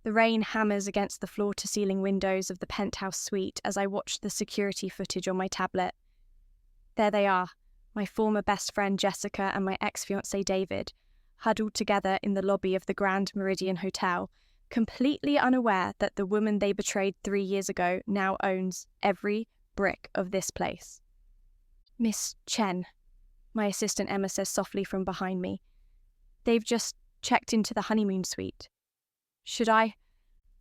The rain hammers against the floor-to-ceiling windows of the penthouse suite as I watch the security footage on my tablet. There they are, my former best friend Jessica and my ex-fiancé David, huddled together in the lobby of the Grand Meridian Hotel, completely unaware that the woman they betrayed 3 years ago now owns every brick of this place. "Miss Chen," my assistant Emma says softly from behind me. "They've just checked into the honeymoon suite. Should I?"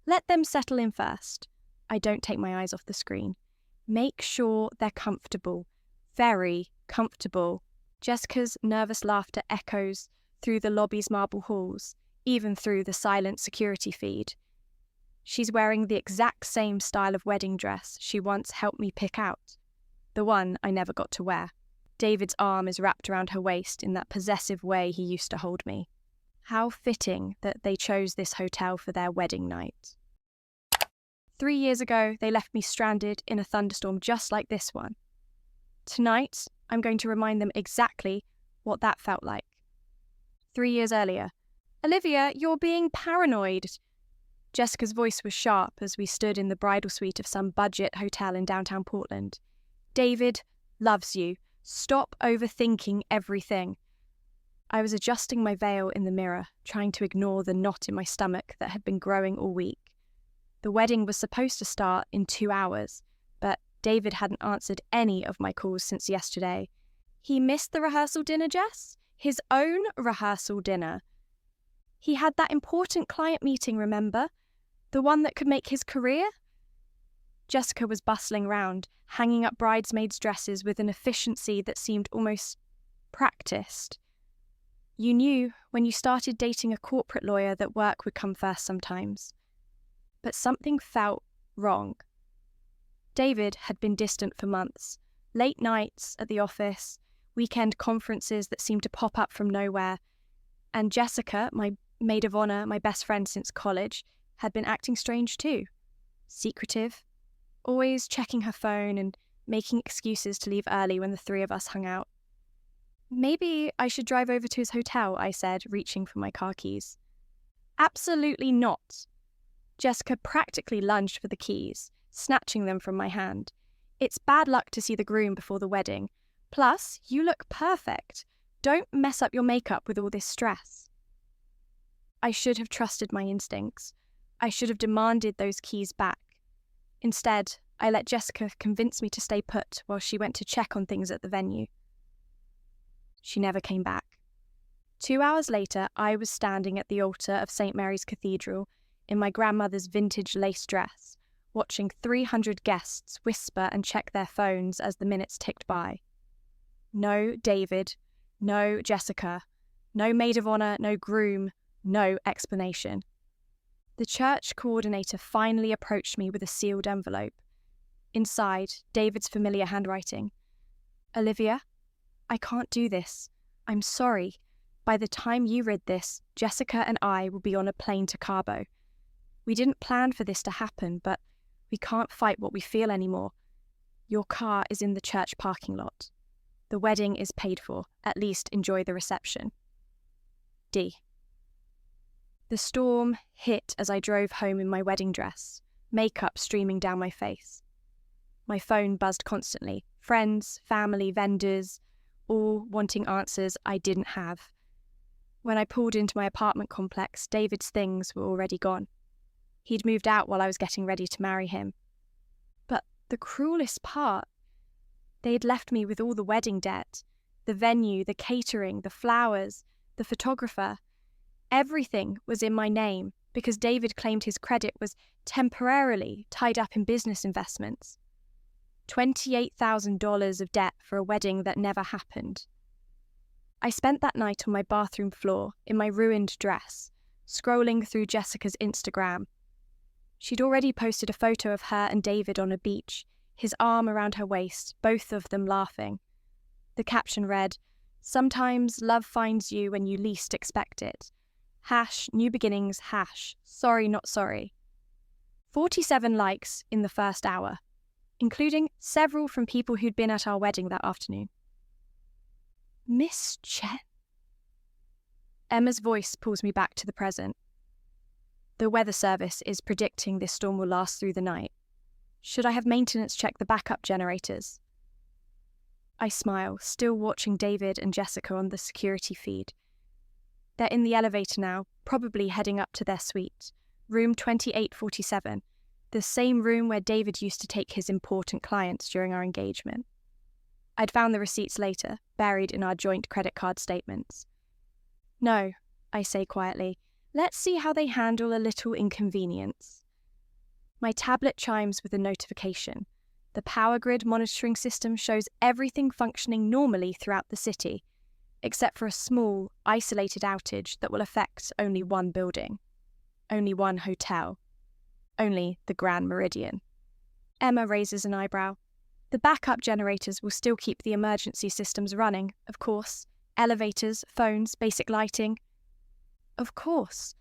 "Let them settle in first." I don't take my eyes off the screen. "Make sure they're comfortable. Very comfortable." Jessica's nervous laughter echoes through the lobby's marble halls, even through the silent security feed. She's wearing the exact same style of wedding dress she once helped me pick out, the one I never got to wear. David's arm is wrapped around her waist in that possessive way he used to hold me. How fitting that they chose this hotel for their wedding night. 3 years ago, they left me stranded in a thunderstorm just like this one. Tonight, I'm going to remind them exactly what that felt like. 3 years earlier. "Olivia, you're being paranoid." Jessica's voice was sharp as we stood in the bridal suite of some budget hotel in downtown Portland. "David loves you. Stop overthinking everything." I was adjusting my veil in the mirror, trying to ignore the knot in my stomach that had been growing all week. The wedding was supposed to start in 2 hours, but David hadn't answered any of my calls since yesterday. He missed the rehearsal dinner, Jess? His own rehearsal dinner. He had that important client meeting, remember? The one that could make his career? Jessica was bustling round, hanging up bridesmaids' dresses with an efficiency that seemed almost practiced. You knew when you started dating a corporate lawyer that work would come first sometimes. But something felt wrong. David had been distant for months. Late nights at the office, weekend conferences that seemed to pop up from nowhere. And Jessica, my maid of honor, my best friend since college, had been acting strange too. Secretive, always checking her phone and making excuses to leave early when the three of us hung out. "Maybe I should drive over to his hotel," I said, reaching for my car keys. "Absolutely not." Jessica practically lunged for the keys, snatching them from my hand. "It's bad luck to see the groom before the wedding. Plus, you look perfect. Don't mess up your makeup with all this stress." I should have trusted my instincts. I should have demanded those keys back. Instead, I let Jessica convince me to stay put while she went to check on things at the venue. She never came back. 2 hours later, I was standing at the altar of St. Mary's Cathedral in my grandmother's vintage lace dress, watching 300 guests whisper and check their phones as the minutes ticked by. No David, no Jessica, no maid of honor, no groom, no explanation. The church coordinator finally approached me with a sealed envelope. Inside, David's familiar handwriting. "Olivia, I can't do this. I'm sorry. By the time you read this, Jessica and I will be on a plane to Cabo. We didn't plan for this to happen, but we can't fight what we feel anymore. Your car is in the church parking lot. The wedding is paid for. At least enjoy the reception. D." The storm hit as I drove home in my wedding dress, makeup streaming down my face. My phone buzzed constantly. Friends, family, vendors, all wanting answers I didn't have. When I pulled into my apartment complex, David's things were already gone. He'd moved out while I was getting ready to marry him. But the cruelest part, they'd left me with all the wedding debt, the venue, the catering, the flowers, the photographer. Everything was in my name because David claimed his credit was temporarily tied up in business investments. $28,000 of debt for a wedding that never happened. I spent that night on my bathroom floor in my ruined dress, scrolling through Jessica's Instagram. She'd already posted a photo of her and David on a beach, his arm around her waist, both of them laughing. The caption read, "Sometimes love finds you when you least expect it. #new beginnings, sorry not sorry." 47 likes in the first hour, including several from people who'd been at our wedding that afternoon. "Miss Chen?" Emma's voice pulls me back to the present. The weather service is predicting this storm will last through the night. Should I have maintenance check the backup generators? I smile, still watching David and Jessica on the security feed. They're in the elevator now, probably heading up to their suite, room 2847, the same room where David used to take his important clients during our engagement. I'd found the receipts later, buried in our joint credit card statements. No, I say quietly, let's see how they handle a little inconvenience. My tablet chimes with a notification. The power grid monitoring system shows everything functioning normally throughout the city, except for a small, isolated outage that will affect only one building, only one hotel, only the Grand Meridian. Emma raises an eyebrow. The backup generators will still keep the emergency systems running, of course. Elevators, phones, basic lighting. Of course.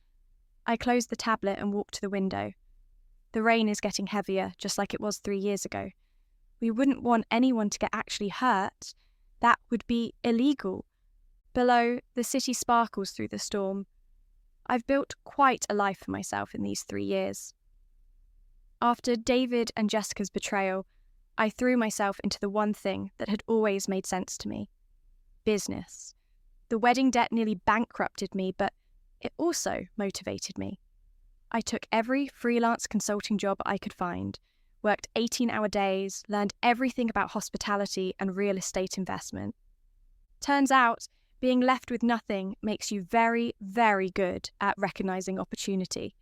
I close the tablet and walk to the window. The rain is getting heavier, just like it was 3 years ago. We wouldn't want anyone to get actually hurt. That would be illegal. Below, the city sparkles through the storm. I've built quite a life for myself in these 3 years. After David and Jessica's betrayal, I threw myself into the one thing that had always made sense to me: business. The wedding debt nearly bankrupted me, but it also motivated me. I took every freelance consulting job I could find, worked 18-hour days, learned everything about hospitality and real estate investment. Turns out, being left with nothing makes you very, very good at recognizing opportunity.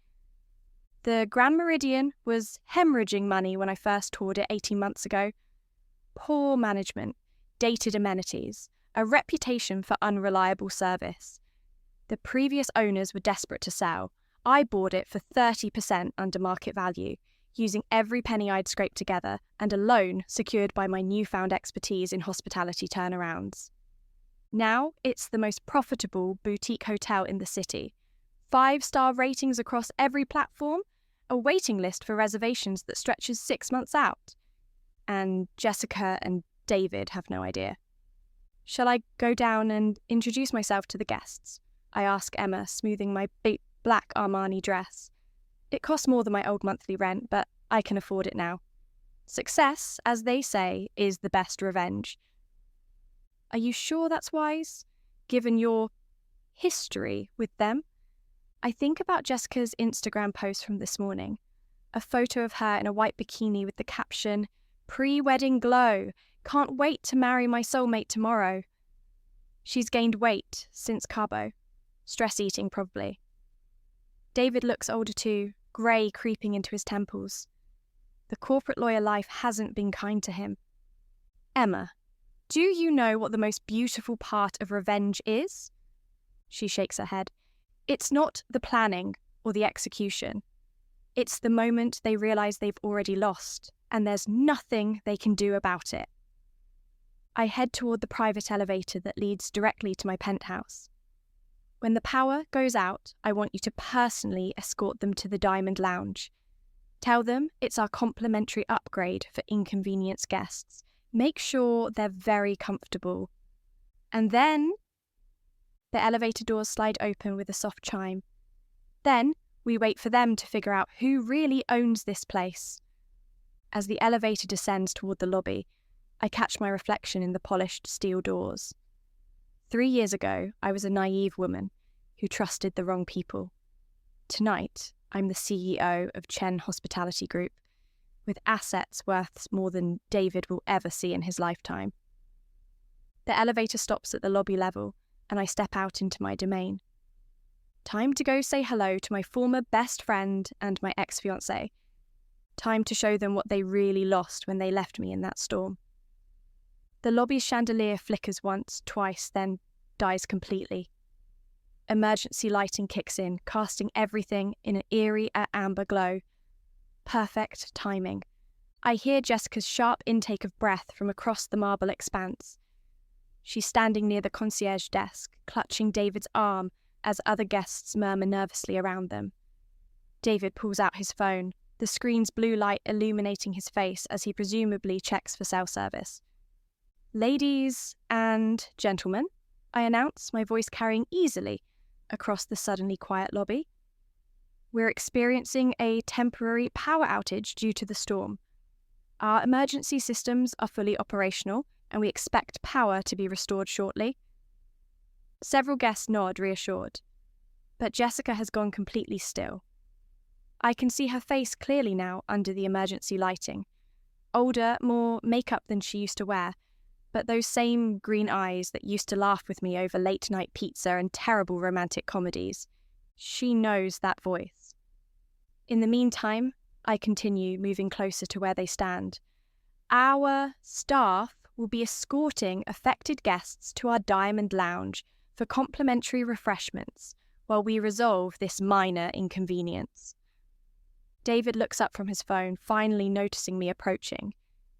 The Grand Meridian was hemorrhaging money when I first toured it 18 months ago. Poor management, dated amenities, a reputation for unreliable service. The previous owners were desperate to sell. I bought it for 30% under market value, using every penny I'd scraped together and a loan secured by my newfound expertise in hospitality turnarounds. Now it's the most profitable boutique hotel in the city. 5-star ratings across every platform, a waiting list for reservations that stretches 6 months out. And Jessica and David have no idea. Shall I go down and introduce myself to the guests? I ask Emma, smoothing my big black Armani dress. It costs more than my old monthly rent, but I can afford it now. Success, as they say, is the best revenge. Are you sure that's wise, given your history with them? I think about Jessica's Instagram post from this morning. A photo of her in a white bikini with the caption, "Pre-wedding glow. Can't wait to marry my soulmate tomorrow." She's gained weight since Cabo. Stress eating, probably. David looks older too, grey creeping into his temples. The corporate lawyer life hasn't been kind to him. Emma, do you know what the most beautiful part of revenge is? She shakes her head. It's not the planning or the execution. It's the moment they realise they've already lost, and there's nothing they can do about it. I head toward the private elevator that leads directly to my penthouse. When the power goes out, I want you to personally escort them to the Diamond Lounge. Tell them it's our complimentary upgrade for inconvenienced guests. Make sure they're very comfortable. And then the elevator doors slide open with a soft chime. Then we wait for them to figure out who really owns this place. As the elevator descends toward the lobby, I catch my reflection in the polished steel doors. 3 years ago, I was a naive woman who trusted the wrong people. Tonight, I'm the CEO of Chen Hospitality Group, with assets worth more than David will ever see in his lifetime. The elevator stops at the lobby level, and I step out into my domain. Time to go say hello to my former best friend and my ex-fiancé. Time to show them what they really lost when they left me in that storm. The lobby's chandelier flickers once, twice, then dies completely. Emergency lighting kicks in, casting everything in an eerie amber glow. Perfect timing. I hear Jessica's sharp intake of breath from across the marble expanse. She's standing near the concierge desk, clutching David's arm as other guests murmur nervously around them. David pulls out his phone, the screen's blue light illuminating his face as he presumably checks for cell service. "Ladies and gentlemen," I announce, my voice carrying easily across the suddenly quiet lobby. We're experiencing a temporary power outage due to the storm. Our emergency systems are fully operational, and we expect power to be restored shortly. Several guests nod, reassured, but Jessica has gone completely still. I can see her face clearly now under the emergency lighting. Older, more makeup than she used to wear, but those same green eyes that used to laugh with me over late-night pizza and terrible romantic comedies. She knows that voice. In the meantime, I continue moving closer to where they stand. Our staff will be escorting affected guests to our Diamond Lounge for complimentary refreshments while we resolve this minor inconvenience. David looks up from his phone, finally noticing me approaching.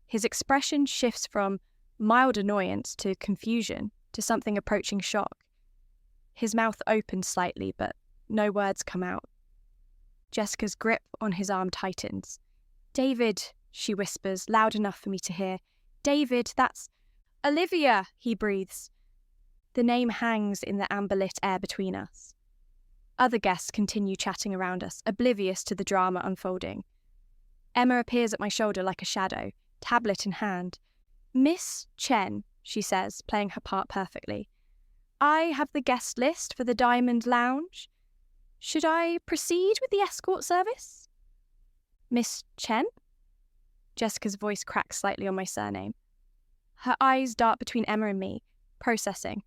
His expression shifts from mild annoyance to confusion to something approaching shock. His mouth opens slightly, but no words come out. Jessica's grip on his arm tightens. "David," she whispers, loud enough for me to hear. "David, that's..." "Olivia," he breathes. The name hangs in the amber-lit air between us. Other guests continue chatting around us, oblivious to the drama unfolding. Emma appears at my shoulder like a shadow, tablet in hand. "Miss Chen," she says, playing her part perfectly. "I have the guest list for the Diamond Lounge. Should I proceed with the escort service?" "Miss Chen?" Jessica's voice cracks slightly on my surname. Her eyes dart between Emma and me, processing.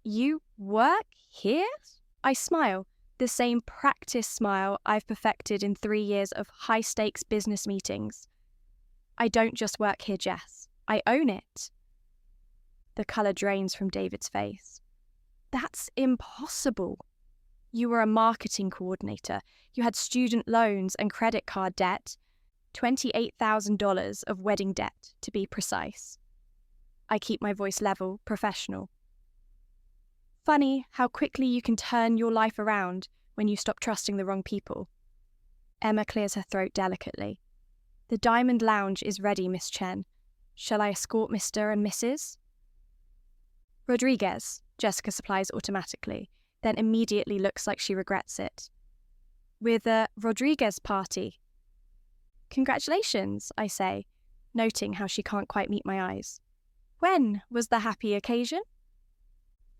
"You work here?" I smile, the same practice smile I've perfected in 3 years of high-stakes business meetings. "I don't just work here, Jess. I own it." The colour drains from David's face. "That's impossible. You were a marketing coordinator. You had student loans and credit card debt. $28,000 of wedding debt, to be precise." I keep my voice level, professional. "Funny how quickly you can turn your life around when you stop trusting the wrong people." Emma clears her throat delicately. "The Diamond Lounge is ready, Miss Chen. Shall I escort Mr. and Mrs.?" "Rodriguez," Jessica supplies automatically, then immediately looks like she regrets it. "With a Rodriguez party." "Congratulations," I say, noting how she can't quite meet my eyes. "When was the happy occasion?"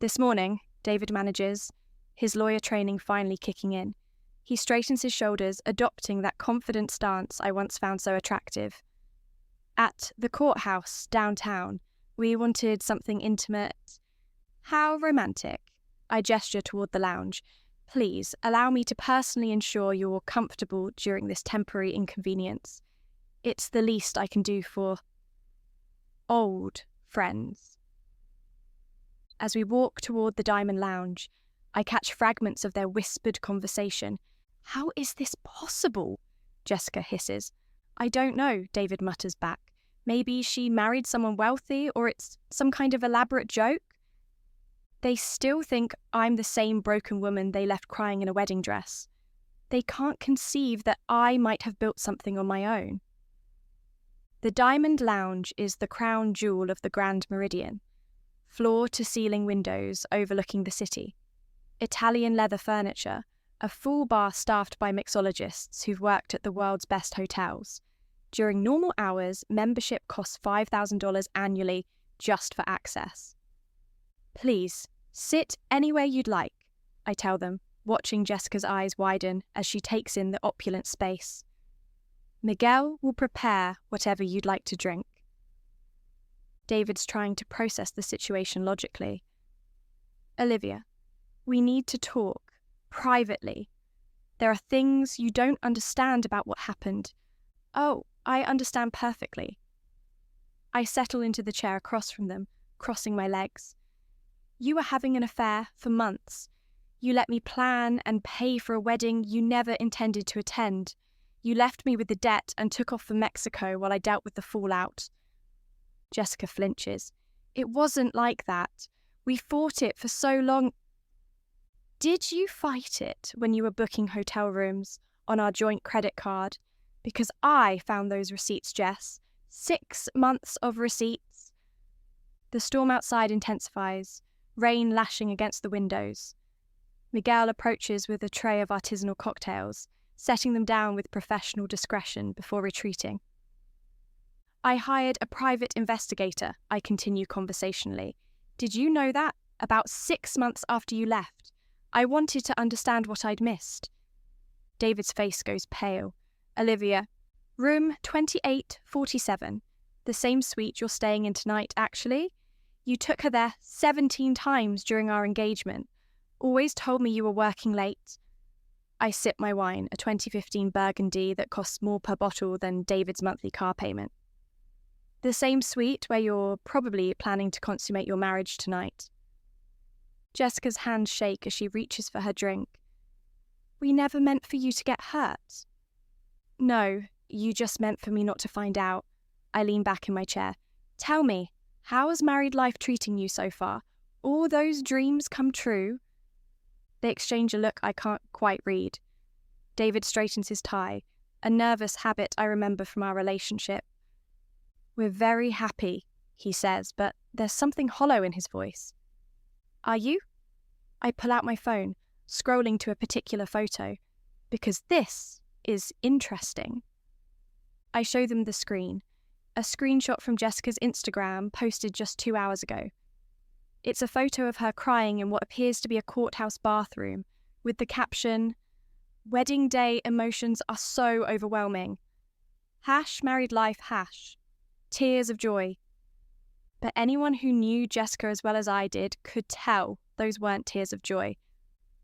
"This morning," David manages, his lawyer training finally kicking in. He straightens his shoulders, adopting that confident stance I once found so attractive. "At the courthouse downtown, we wanted something intimate." "How romantic." I gesture toward the lounge. "Please, allow me to personally ensure you're comfortable during this temporary inconvenience. It's the least I can do for old friends." As we walk toward the Diamond Lounge, I catch fragments of their whispered conversation. "How is this possible?" Jessica hisses. "I don't know," David mutters back. "Maybe she married someone wealthy, or it's some kind of elaborate joke." They still think I'm the same broken woman they left crying in a wedding dress. They can't conceive that I might have built something on my own. The Diamond Lounge is the crown jewel of the Grand Meridian. Floor-to-ceiling windows overlooking the city. Italian leather furniture, a full bar staffed by mixologists who've worked at the world's best hotels. During normal hours, membership costs $5,000 annually just for access. "Please, sit anywhere you'd like," I tell them, watching Jessica's eyes widen as she takes in the opulent space. "Miguel will prepare whatever you'd like to drink." David's trying to process the situation logically. "Olivia, we need to talk, privately. There are things you don't understand about what happened." "Oh, I understand perfectly." I settle into the chair across from them, crossing my legs. "You were having an affair for months. You let me plan and pay for a wedding you never intended to attend. You left me with the debt and took off for Mexico while I dealt with the fallout." Jessica flinches. "It wasn't like that. We fought it for so long." "Did you fight it when you were booking hotel rooms on our joint credit card? Because I found those receipts, Jess. 6 months of receipts." The storm outside intensifies, rain lashing against the windows. Miguel approaches with a tray of artisanal cocktails, setting them down with professional discretion before retreating. I hired a private investigator, I continue conversationally. Did you know that? About 6 months after you left. I wanted to understand what I'd missed. David's face goes pale. Olivia, room 2847. The same suite you're staying in tonight, actually. You took her there 17 times during our engagement. Always told me you were working late. I sip my wine, a 2015 Burgundy that costs more per bottle than David's monthly car payment. The same suite where you're probably planning to consummate your marriage tonight. Jessica's hands shake as she reaches for her drink. We never meant for you to get hurt. No, you just meant for me not to find out. I lean back in my chair. Tell me, how is married life treating you so far? All those dreams come true? They exchange a look I can't quite read. David straightens his tie, a nervous habit I remember from our relationship. We're very happy, he says, but there's something hollow in his voice. Are you? I pull out my phone, scrolling to a particular photo, because this is interesting. I show them the screen, a screenshot from Jessica's Instagram posted just 2 hours ago. It's a photo of her crying in what appears to be a courthouse bathroom, with the caption, "Wedding day emotions are so overwhelming. #married life #. Tears of joy." But anyone who knew Jessica as well as I did could tell those weren't tears of joy.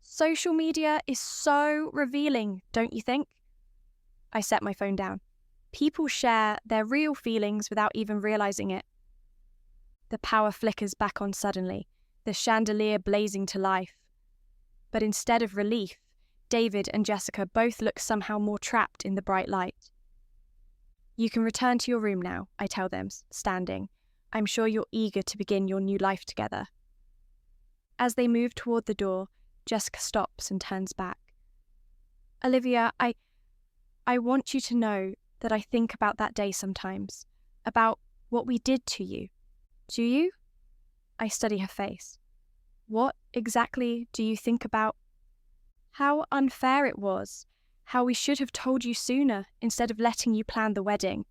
Social media is so revealing, don't you think? I set my phone down. People share their real feelings without even realizing it. The power flickers back on suddenly, the chandelier blazing to life. But instead of relief, David and Jessica both look somehow more trapped in the bright light. You can return to your room now, I tell them, standing. I'm sure you're eager to begin your new life together. As they move toward the door, Jessica stops and turns back. Olivia, I want you to know that I think about that day sometimes, about what we did to you. Do you? I study her face. What exactly do you think about? How unfair it was, how we should have told you sooner instead of letting you plan the wedding.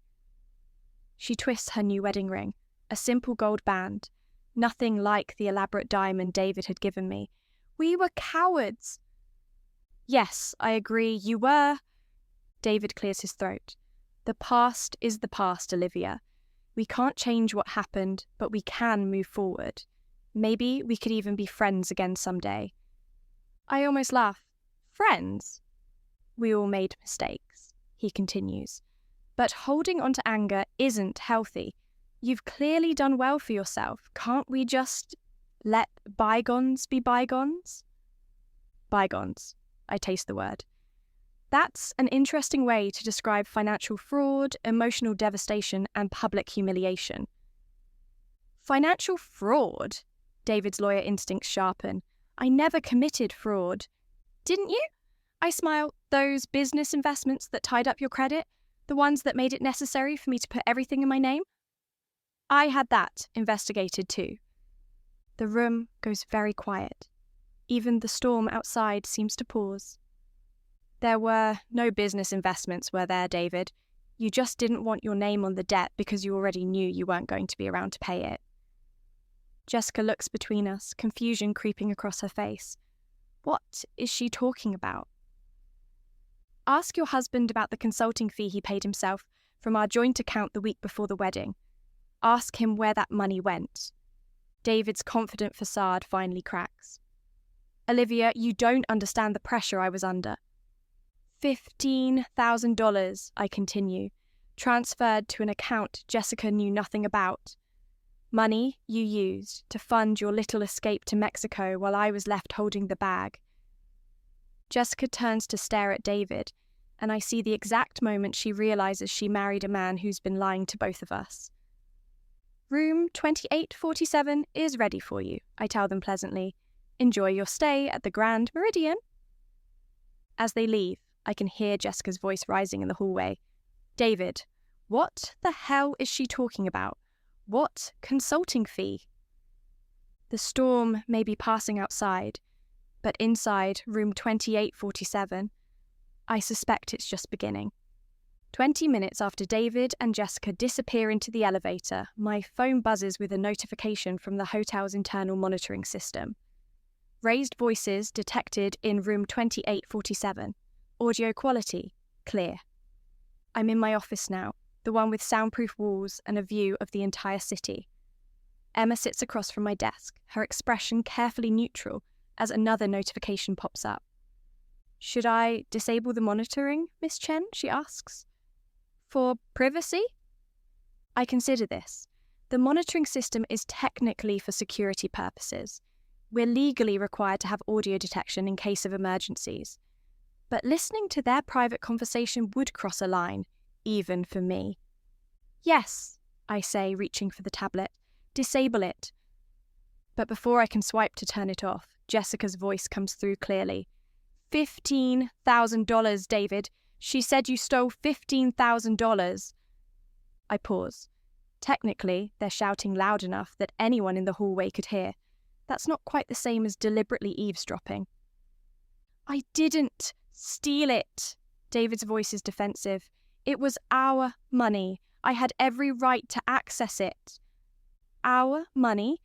She twists her new wedding ring, a simple gold band, nothing like the elaborate diamond David had given me. We were cowards. Yes, I agree, you were. David clears his throat. The past is the past, Olivia. We can't change what happened, but we can move forward. Maybe we could even be friends again someday. I almost laugh. Friends? We all made mistakes, he continues. But holding on to anger isn't healthy. You've clearly done well for yourself. Can't we just let bygones be bygones? Bygones. I taste the word. That's an interesting way to describe financial fraud, emotional devastation, and public humiliation. Financial fraud? David's lawyer instincts sharpen. I never committed fraud. Didn't you? I smile. Those business investments that tied up your credit? The ones that made it necessary for me to put everything in my name? I had that investigated too. The room goes very quiet. Even the storm outside seems to pause. There were no business investments, were there, David? You just didn't want your name on the debt because you already knew you weren't going to be around to pay it. Jessica looks between us, confusion creeping across her face. What is she talking about? Ask your husband about the consulting fee he paid himself from our joint account the week before the wedding. Ask him where that money went. David's confident facade finally cracks. Olivia, you don't understand the pressure I was under. $15,000, I continue, transferred to an account Jessica knew nothing about. Money you used to fund your little escape to Mexico while I was left holding the bag. Jessica turns to stare at David, and I see the exact moment she realizes she married a man who's been lying to both of us. Room 2847 is ready for you, I tell them pleasantly. Enjoy your stay at the Grand Meridian. As they leave, I can hear Jessica's voice rising in the hallway. David, what the hell is she talking about? What consulting fee? The storm may be passing outside, But inside room 2847, I suspect it's just beginning. 20 minutes after David and Jessica disappear into the elevator, my phone buzzes with a notification from the hotel's internal monitoring system. Raised voices detected in room 2847. Audio quality, clear. I'm in my office now, the one with soundproof walls and a view of the entire city. Emma sits across from my desk, her expression carefully neutral as another notification pops up. Should I disable the monitoring, Miss Chen? She asks. For privacy? I consider this. The monitoring system is technically for security purposes. We're legally required to have audio detection in case of emergencies. But listening to their private conversation would cross a line, even for me. Yes, I say, reaching for the tablet. Disable it. But before I can swipe to turn it off, Jessica's voice comes through clearly. $15,000, David. She said you stole $15,000. I pause. Technically, they're shouting loud enough that anyone in the hallway could hear. That's not quite the same as deliberately eavesdropping. I didn't steal it. David's voice is defensive. It was our money. I had every right to access it. Our money?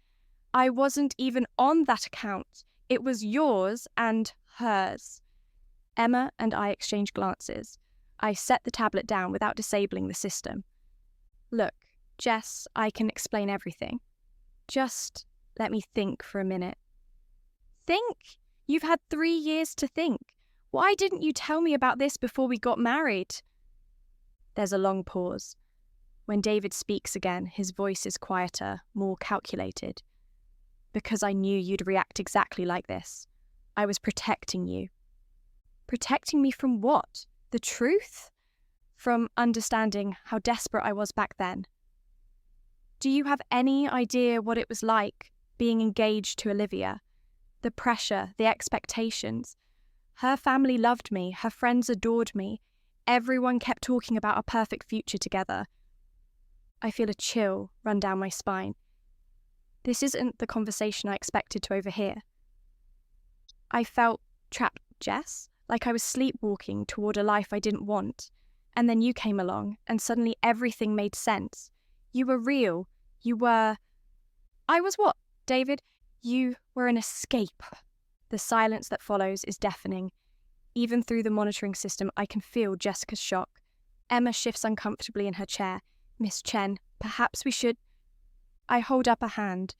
I wasn't even on that account. It was yours and hers. Emma and I exchange glances. I set the tablet down without disabling the system. Look, Jess, I can explain everything. Just let me think for a minute. Think? You've had 3 years to think. Why didn't you tell me about this before we got married? There's a long pause. When David speaks again, his voice is quieter, more calculated. Because I knew you'd react exactly like this. I was protecting you. Protecting me from what? The truth? From understanding how desperate I was back then. Do you have any idea what it was like being engaged to Olivia? The pressure, the expectations. Her family loved me, her friends adored me. Everyone kept talking about our perfect future together. I feel a chill run down my spine. This isn't the conversation I expected to overhear. I felt trapped, Jess, like I was sleepwalking toward a life I didn't want. And then you came along, and suddenly everything made sense. You were real. You were... I was what, David? You were an escape. The silence that follows is deafening. Even through the monitoring system, I can feel Jessica's shock. Emma shifts uncomfortably in her chair. Miss Chen, perhaps we should... I hold up a hand,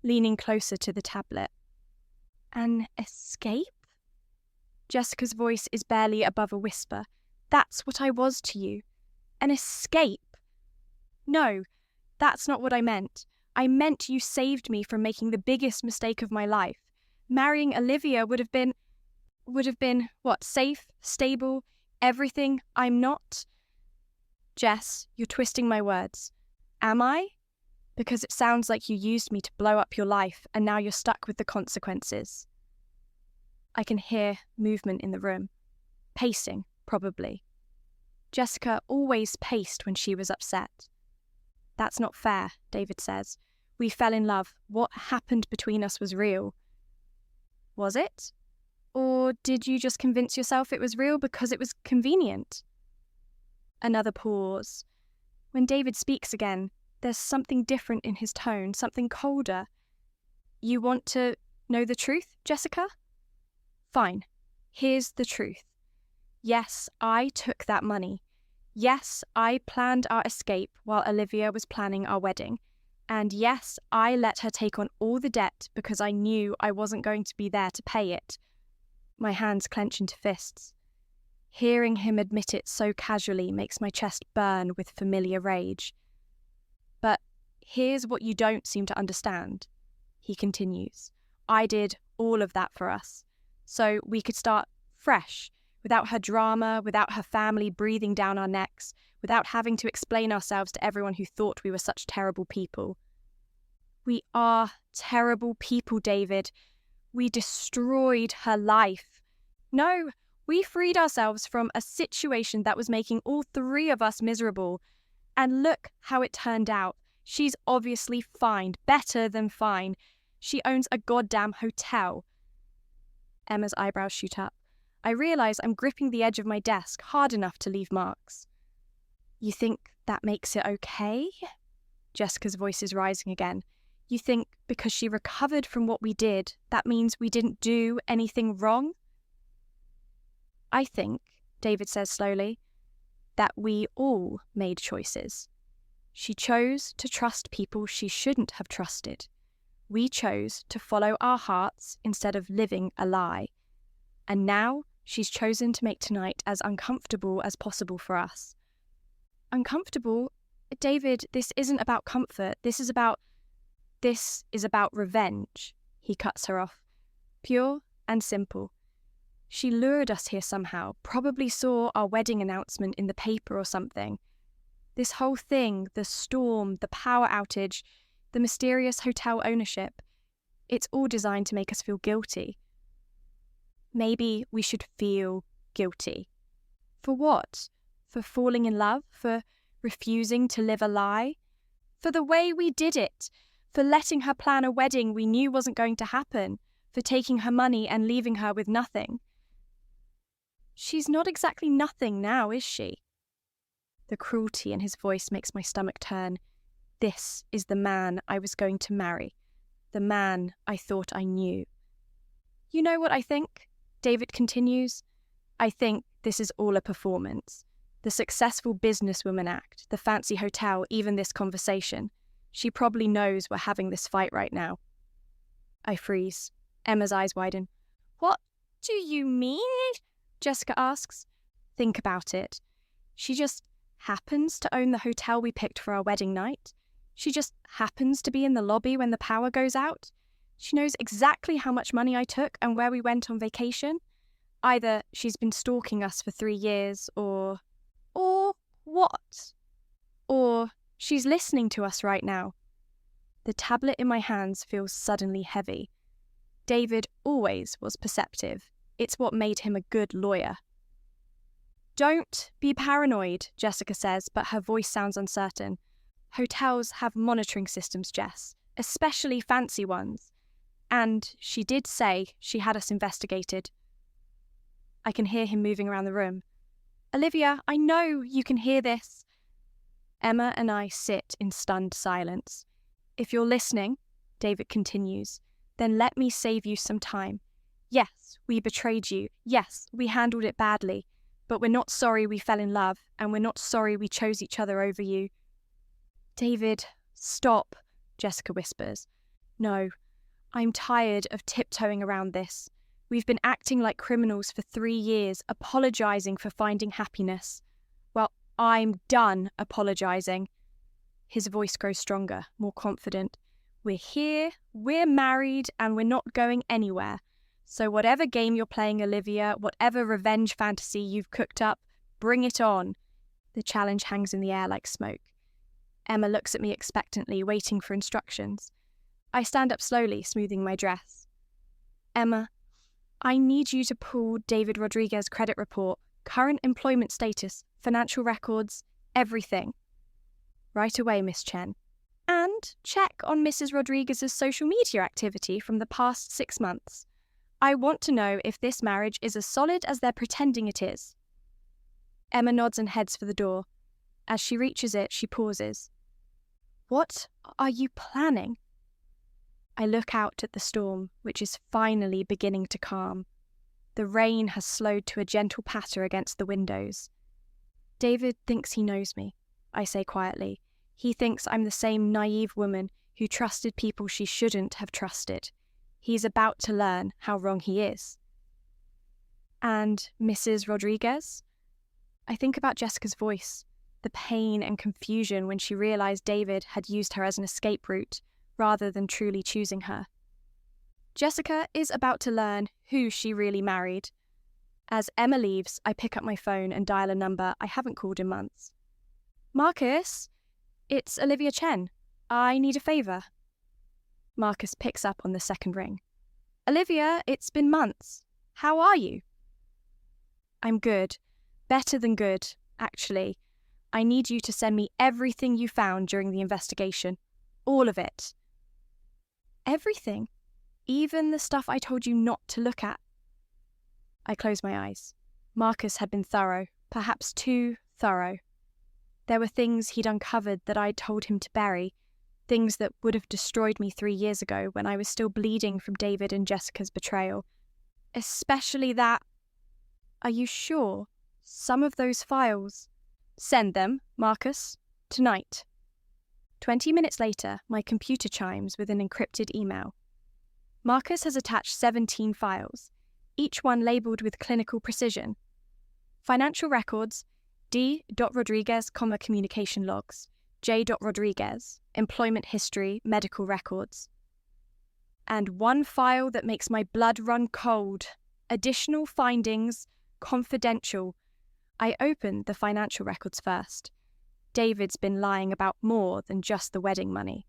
leaning closer to the tablet. An escape? Jessica's voice is barely above a whisper. That's what I was to you. An escape. No, that's not what I meant. I meant you saved me from making the biggest mistake of my life. Marrying Olivia would have been, what, safe, stable, everything I'm not? Jess, you're twisting my words. Am I? Because it sounds like you used me to blow up your life and now you're stuck with the consequences. I can hear movement in the room. Pacing, probably. Jessica always paced when she was upset. That's not fair, David says. We fell in love. What happened between us was real. Was it? Or did you just convince yourself it was real because it was convenient? Another pause. When David speaks again, there's something different in his tone, something colder. You want to know the truth, Jessica? Fine. Here's the truth. Yes, I took that money. Yes, I planned our escape while Olivia was planning our wedding. And yes, I let her take on all the debt because I knew I wasn't going to be there to pay it. My hands clench into fists. Hearing him admit it so casually makes my chest burn with familiar rage. But here's what you don't seem to understand, he continues. I did all of that for us, so we could start fresh, without her drama, without her family breathing down our necks, without having to explain ourselves to everyone who thought we were such terrible people. We are terrible people, David. We destroyed her life. No, we freed ourselves from a situation that was making all 3 of us miserable. And look how it turned out. She's obviously fine, better than fine. She owns a goddamn hotel. Emma's eyebrows shoot up. I realise I'm gripping the edge of my desk hard enough to leave marks. You think that makes it okay? Jessica's voice is rising again. You think because she recovered from what we did, that means we didn't do anything wrong? I think, David says slowly, that we all made choices. She chose to trust people she shouldn't have trusted. We chose to follow our hearts instead of living a lie. And now she's chosen to make tonight as uncomfortable as possible for us. Uncomfortable? David, this isn't about comfort. This is about revenge. He cuts her off. Pure and simple. She lured us here somehow, probably saw our wedding announcement in the paper or something. This whole thing, the storm, the power outage, the mysterious hotel ownership, it's all designed to make us feel guilty. Maybe we should feel guilty. For what? For falling in love? For refusing to live a lie? For the way we did it? For letting her plan a wedding we knew wasn't going to happen? For taking her money and leaving her with nothing? She's not exactly nothing now, is she? The cruelty in his voice makes my stomach turn. This is the man I was going to marry. The man I thought I knew. You know what I think? David continues. I think this is all a performance. The successful businesswoman act, the fancy hotel, even this conversation. She probably knows we're having this fight right now. I freeze. Emma's eyes widen. What do you mean? Jessica asks. Think about it. She just happens to own the hotel we picked for our wedding night. She just happens to be in the lobby when the power goes out. She knows exactly how much money I took and where we went on vacation. Either she's been stalking us for 3 years or what? Or she's listening to us right now. The tablet in my hands feels suddenly heavy. David always was perceptive. It's what made him a good lawyer. Don't be paranoid, Jessica says, but her voice sounds uncertain. Hotels have monitoring systems, Jess, especially fancy ones. And she did say she had us investigated. I can hear him moving around the room. Olivia, I know you can hear this. Emma and I sit in stunned silence. If you're listening, David continues, then let me save you some time. Yes, we betrayed you. Yes, we handled it badly. But we're not sorry we fell in love, and we're not sorry we chose each other over you. David, stop, Jessica whispers. No, I'm tired of tiptoeing around this. We've been acting like criminals for 3 years, apologising for finding happiness. Well, I'm done apologising. His voice grows stronger, more confident. We're here, we're married, and we're not going anywhere. So whatever game you're playing, Olivia, whatever revenge fantasy you've cooked up, bring it on. The challenge hangs in the air like smoke. Emma looks at me expectantly, waiting for instructions. I stand up slowly, smoothing my dress. Emma, I need you to pull David Rodriguez's credit report, current employment status, financial records, everything. Right away, Miss Chen. And check on Mrs. Rodriguez's social media activity from the past 6 months. I want to know if this marriage is as solid as they're pretending it is. Emma nods and heads for the door. As she reaches it, she pauses. What are you planning? I look out at the storm, which is finally beginning to calm. The rain has slowed to a gentle patter against the windows. David thinks he knows me, I say quietly. He thinks I'm the same naive woman who trusted people she shouldn't have trusted. He's about to learn how wrong he is. And Mrs. Rodriguez? I think about Jessica's voice, the pain and confusion when she realised David had used her as an escape route rather than truly choosing her. Jessica is about to learn who she really married. As Emma leaves, I pick up my phone and dial a number I haven't called in months. Marcus, it's Olivia Chen. I need a favour. Marcus picks up on the second ring. Olivia, it's been months. How are you? I'm good. Better than good, actually. I need you to send me everything you found during the investigation. All of it. Everything? Even the stuff I told you not to look at? I closed my eyes. Marcus had been thorough, perhaps too thorough. There were things he'd uncovered that I'd told him to bury, things that would have destroyed me 3 years ago when I was still bleeding from David and Jessica's betrayal. Especially that. Are you sure? Some of those files. Send them, Marcus. Tonight. 20 minutes later, my computer chimes with an encrypted email. Marcus has attached 17 files, each one labelled with clinical precision. Financial records, D. Rodriguez, communication logs, J. Rodriguez, employment history, medical records. And one file that makes my blood run cold. Additional findings, confidential. I opened the financial records first. David's been lying about more than just the wedding money.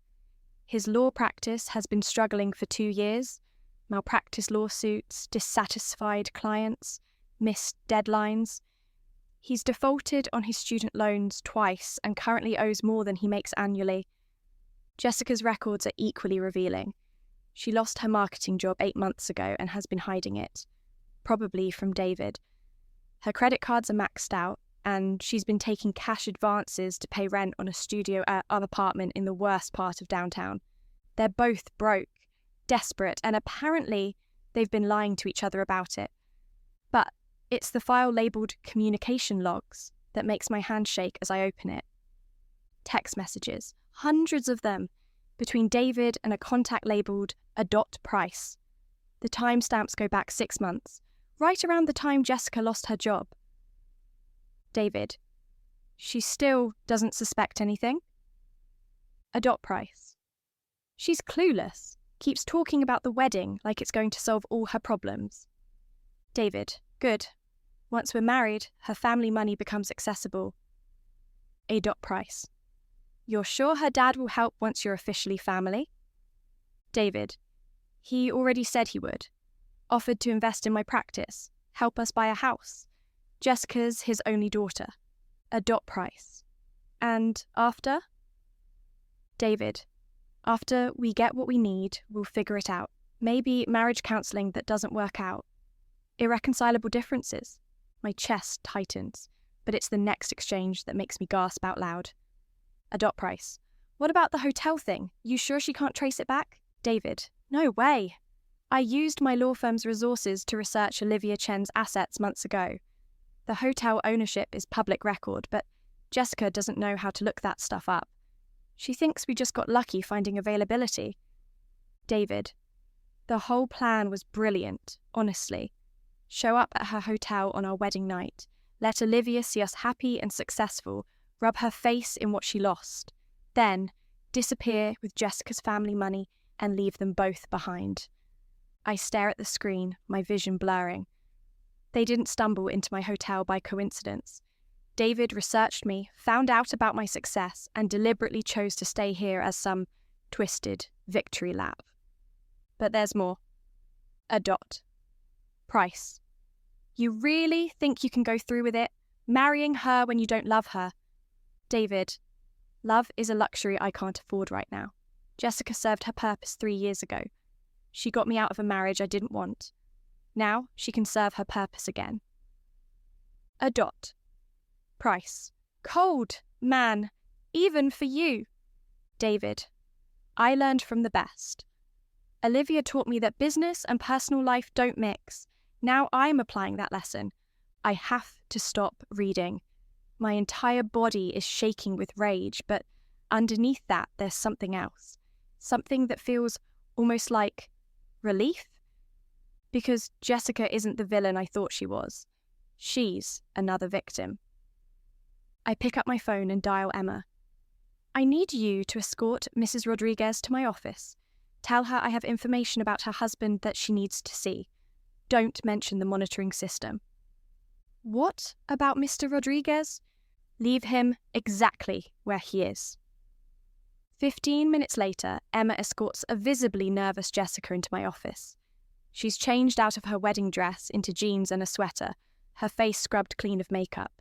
His law practice has been struggling for 2 years. Malpractice lawsuits, dissatisfied clients, missed deadlines. He's defaulted on his student loans twice and currently owes more than he makes annually. Jessica's records are equally revealing. She lost her marketing job 8 months ago and has been hiding it, probably from David. Her credit cards are maxed out, and she's been taking cash advances to pay rent on a studio apartment in the worst part of downtown. They're both broke, desperate, and apparently they've been lying to each other about it. But it's the file labelled communication logs that makes my hand shake as I open it. Text messages, hundreds of them, between David and a contact labelled a .price. The timestamps go back 6 months, right around the time Jessica lost her job. David, she still doesn't suspect anything? A .price. She's clueless, keeps talking about the wedding like it's going to solve all her problems. David, good. Once we're married, her family money becomes accessible. A .price. You're sure her dad will help once you're officially family? David, he already said he would. Offered to invest in my practice, help us buy a house. Jessica's his only daughter. A .price. And after? David, after we get what we need, we'll figure it out. Maybe marriage counselling that doesn't work out. Irreconcilable differences. My chest tightens, but it's the next exchange that makes me gasp out loud. A .price. What about the hotel thing? You sure she can't trace it back? David, no way. I used my law firm's resources to research Olivia Chen's assets months ago. The hotel ownership is public record, but Jessica doesn't know how to look that stuff up. She thinks we just got lucky finding availability. David, the whole plan was brilliant, honestly. Show up at her hotel on our wedding night, let Olivia see us happy and successful, rub her face in what she lost, then disappear with Jessica's family money and leave them both behind. I stare at the screen, my vision blurring. They didn't stumble into my hotel by coincidence. David researched me, found out about my success, and deliberately chose to stay here as some twisted victory lap. But there's more. A .price. You really think you can go through with it, marrying her when you don't love her? David, love is a luxury I can't afford right now. Jessica served her purpose 3 years ago. She got me out of a marriage I didn't want. Now she can serve her purpose again. A .price. Cold, man, even for you. David, I learned from the best. Olivia taught me that business and personal life don't mix. Now I'm applying that lesson. I have to stop reading. My entire body is shaking with rage, but underneath that there's something else. Something that feels almost like relief. Because Jessica isn't the villain I thought she was. She's another victim. I pick up my phone and dial Emma. I need you to escort Mrs. Rodriguez to my office. Tell her I have information about her husband that she needs to see. Don't mention the monitoring system. What about Mr. Rodriguez? Leave him exactly where he is. 15 minutes later, Emma escorts a visibly nervous Jessica into my office. She's changed out of her wedding dress into jeans and a sweater, her face scrubbed clean of makeup.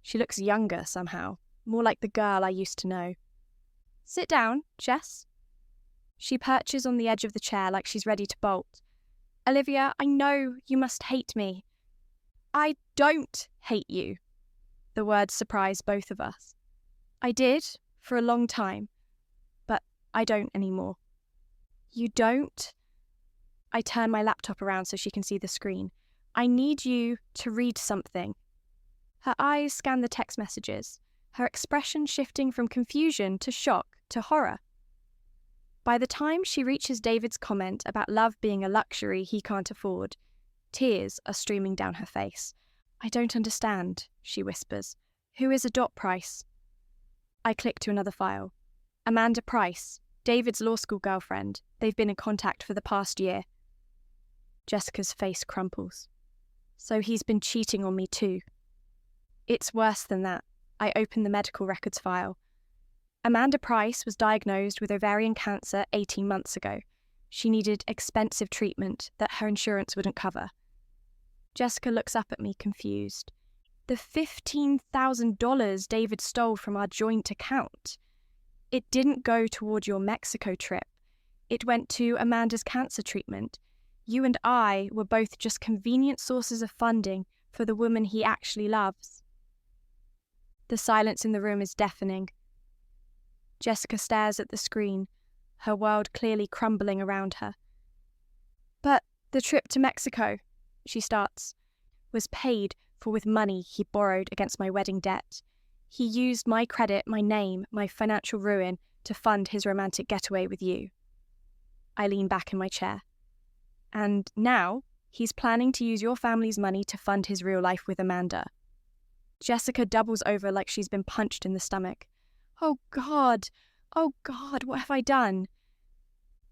She looks younger somehow, more like the girl I used to know. Sit down, Jess. She perches on the edge of the chair like she's ready to bolt. Olivia, I know you must hate me. I don't hate you. The words surprised both of us. I did for a long time, but I don't anymore. You don't? I turn my laptop around so she can see the screen. I need you to read something. Her eyes scan the text messages, her expression shifting from confusion to shock to horror. By the time she reaches David's comment about love being a luxury he can't afford, tears are streaming down her face. I don't understand, she whispers. Who is a dot Price? I click to another file. Amanda Price, David's law school girlfriend. They've been in contact for the past year. Jessica's face crumples. So he's been cheating on me too. It's worse than that. I open the medical records file. Amanda Price was diagnosed with ovarian cancer 18 months ago. She needed expensive treatment that her insurance wouldn't cover. Jessica looks up at me confused. The $15,000 David stole from our joint account. It didn't go toward your Mexico trip. It went to Amanda's cancer treatment. You and I were both just convenient sources of funding for the woman he actually loves. The silence in the room is deafening. Jessica stares at the screen, her world clearly crumbling around her. But the trip to Mexico, she starts, was paid for with money he borrowed against my wedding debt. He used my credit, my name, my financial ruin to fund his romantic getaway with you. I lean back in my chair. And now he's planning to use your family's money to fund his real life with Amanda. Jessica doubles over like she's been punched in the stomach. Oh God, what have I done?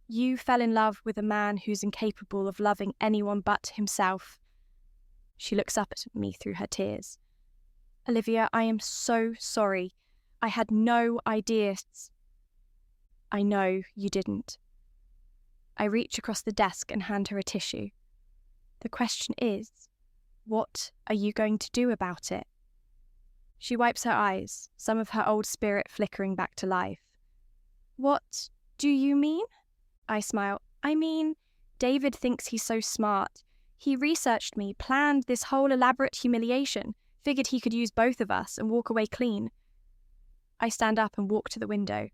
You fell in love with a man who's incapable of loving anyone but himself. She looks up at me through her tears. Olivia, I am so sorry. I had no idea. I know you didn't. I reach across the desk and hand her a tissue. The question is, what are you going to do about it? She wipes her eyes, some of her old spirit flickering back to life. What do you mean? I smile. I mean, David thinks he's so smart. He researched me, planned this whole elaborate humiliation, figured he could use both of us and walk away clean. I stand up and walk to the window.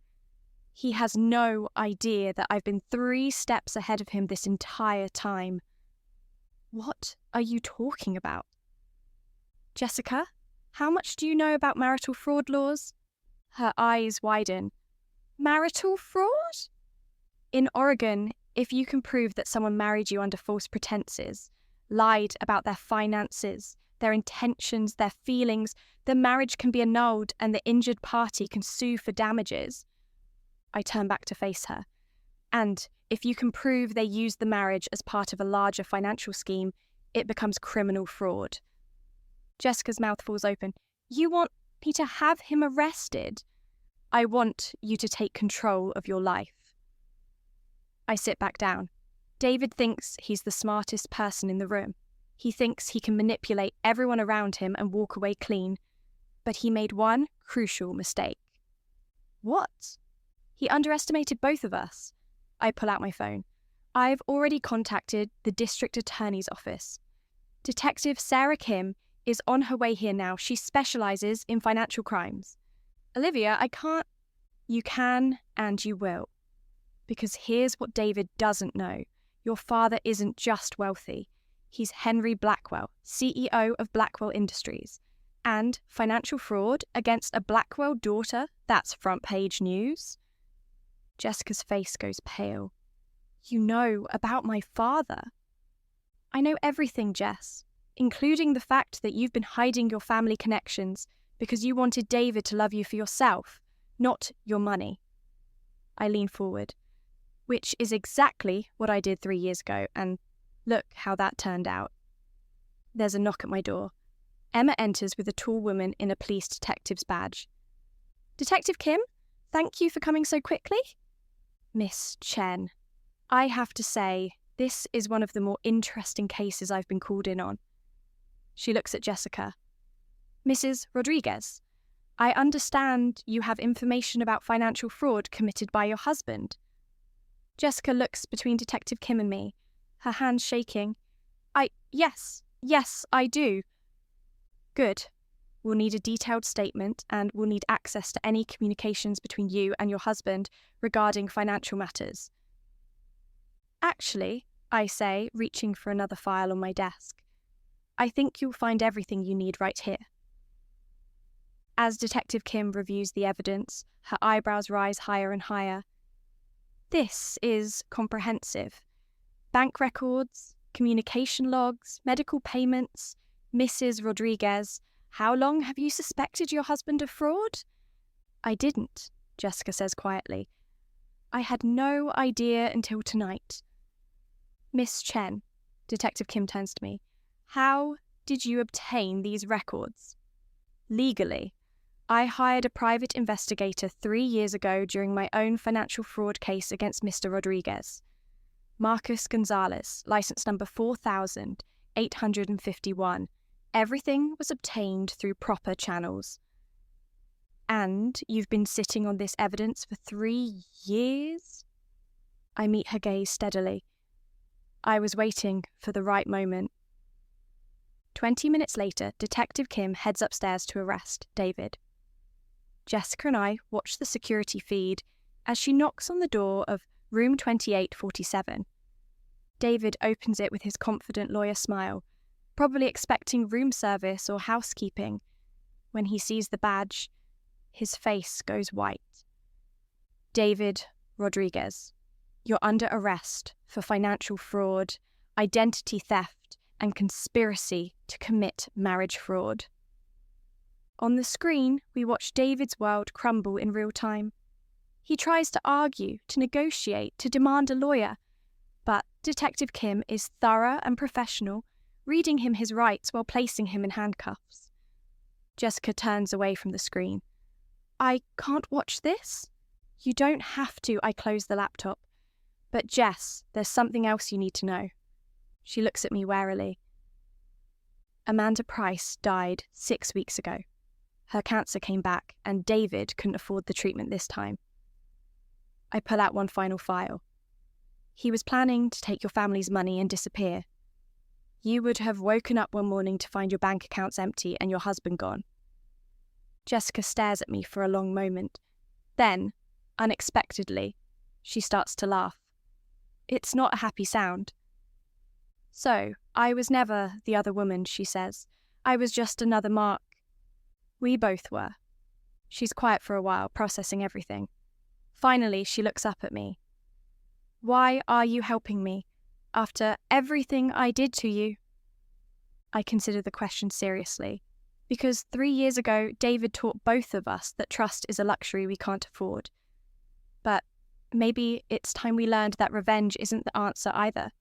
He has no idea that I've been 3 steps ahead of him this entire time. What are you talking about? Jessica, how much do you know about marital fraud laws? Her eyes widen. Marital fraud? In Oregon, if you can prove that someone married you under false pretenses, lied about their finances, their intentions, their feelings, the marriage can be annulled and the injured party can sue for damages. I turn back to face her. And if you can prove they used the marriage as part of a larger financial scheme, it becomes criminal fraud. Jessica's mouth falls open. You want me to have him arrested? I want you to take control of your life. I sit back down. David thinks he's the smartest person in the room. He thinks he can manipulate everyone around him and walk away clean. But he made one crucial mistake. What? He underestimated both of us. I pull out my phone. I've already contacted the district attorney's office. Detective Sarah Kim is on her way here now. She specializes in financial crimes. Olivia, I can't. You can and you will. Because here's what David doesn't know. Your father isn't just wealthy. He's Henry Blackwell, CEO of Blackwell Industries. And financial fraud against a Blackwell daughter, that's front page news. Jessica's face goes pale. You know about my father. I know everything, Jess, including the fact that you've been hiding your family connections because you wanted David to love you for yourself, not your money. I lean forward, which is exactly what I did 3 years ago, and look how that turned out. There's a knock at my door. Emma enters with a tall woman in a police detective's badge. Detective Kim, thank you for coming so quickly. Miss Chen, I have to say, this is one of the more interesting cases I've been called in on. She looks at Jessica. Mrs. Rodriguez, I understand you have information about financial fraud committed by your husband. Jessica looks between Detective Kim and me, her hands shaking. Yes, I do. Good. We'll need a detailed statement and we'll need access to any communications between you and your husband regarding financial matters. Actually, I say, reaching for another file on my desk, I think you'll find everything you need right here. As Detective Kim reviews the evidence, her eyebrows rise higher and higher. This is comprehensive. Bank records, communication logs, medical payments. Mrs. Rodriguez, how long have you suspected your husband of fraud? I didn't, Jessica says quietly. I had no idea until tonight. Miss Chen, Detective Kim turns to me. How did you obtain these records? Legally. I hired a private investigator 3 years ago during my own financial fraud case against Mr. Rodriguez. Marcus Gonzalez, license number 4851. Everything was obtained through proper channels. And you've been sitting on this evidence for 3 years? I meet her gaze steadily. I was waiting for the right moment. 20 minutes later, Detective Kim heads upstairs to arrest David. Jessica and I watch the security feed as she knocks on the door of room 2847. David opens it with his confident lawyer smile, probably expecting room service or housekeeping. When he sees the badge, his face goes white. David Rodriguez, you're under arrest for financial fraud, identity theft, and conspiracy to commit marriage fraud. On the screen, we watch David's world crumble in real time. He tries to argue, to negotiate, to demand a lawyer, but Detective Kim is thorough and professional, reading him his rights while placing him in handcuffs. Jessica turns away from the screen. I can't watch this? You don't have to, I close the laptop. But Jess, there's something else you need to know. She looks at me warily. Amanda Price died 6 weeks ago. Her cancer came back, and David couldn't afford the treatment this time. I pull out one final file. He was planning to take your family's money and disappear. You would have woken up one morning to find your bank accounts empty and your husband gone. Jessica stares at me for a long moment. Then, unexpectedly, she starts to laugh. It's not a happy sound. So, I was never the other woman, she says. I was just another mark. We both were. She's quiet for a while, processing everything. Finally, she looks up at me. Why are you helping me? After everything I did to you? I consider the question seriously, because 3 years ago, David taught both of us that trust is a luxury we can't afford. But maybe it's time we learned that revenge isn't the answer either.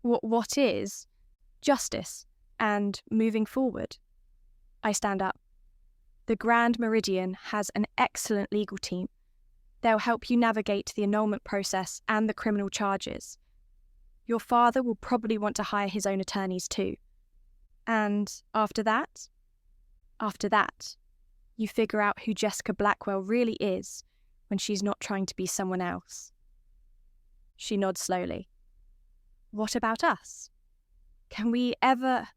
What is? Justice and moving forward. I stand up. The Grand Meridian has an excellent legal team. They'll help you navigate the annulment process and the criminal charges. Your father will probably want to hire his own attorneys too. And after that, you figure out who Jessica Blackwell really is when she's not trying to be someone else. She nods slowly. What about us? Can we ever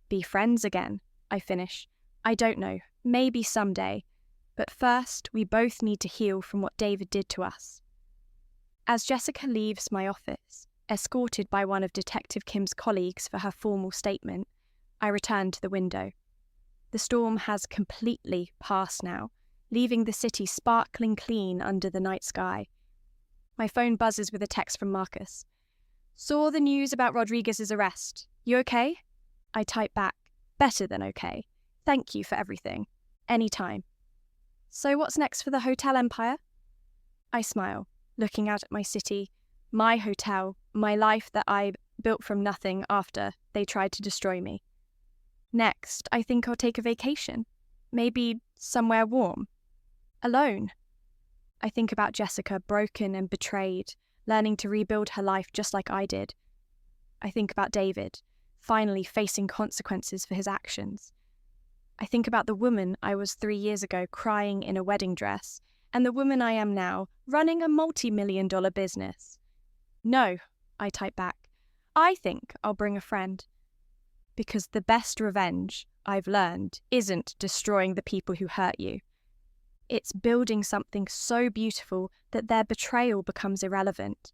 be friends again? I finish. I don't know. Maybe someday. But first, we both need to heal from what David did to us. As Jessica leaves my office, escorted by one of Detective Kim's colleagues for her formal statement, I return to the window. The storm has completely passed now, leaving the city sparkling clean under the night sky. My phone buzzes with a text from Marcus. Saw the news about Rodriguez's arrest. You okay? I type back, better than okay. Thank you for everything. Anytime. So what's next for the hotel empire? I smile, looking out at my city, my hotel, my life that I built from nothing after they tried to destroy me. Next, I think I'll take a vacation. Maybe somewhere warm. Alone. I think about Jessica, broken and betrayed, learning to rebuild her life just like I did. I think about David, finally facing consequences for his actions. I think about the woman I was 3 years ago crying in a wedding dress, and the woman I am now, running a multi-million-dollar business. No, I type back. I think I'll bring a friend. Because the best revenge, I've learned, isn't destroying the people who hurt you. It's building something so beautiful that their betrayal becomes irrelevant.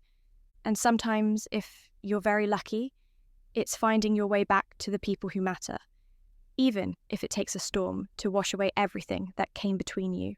And sometimes, if you're very lucky, it's finding your way back to the people who matter, even if it takes a storm to wash away everything that came between you.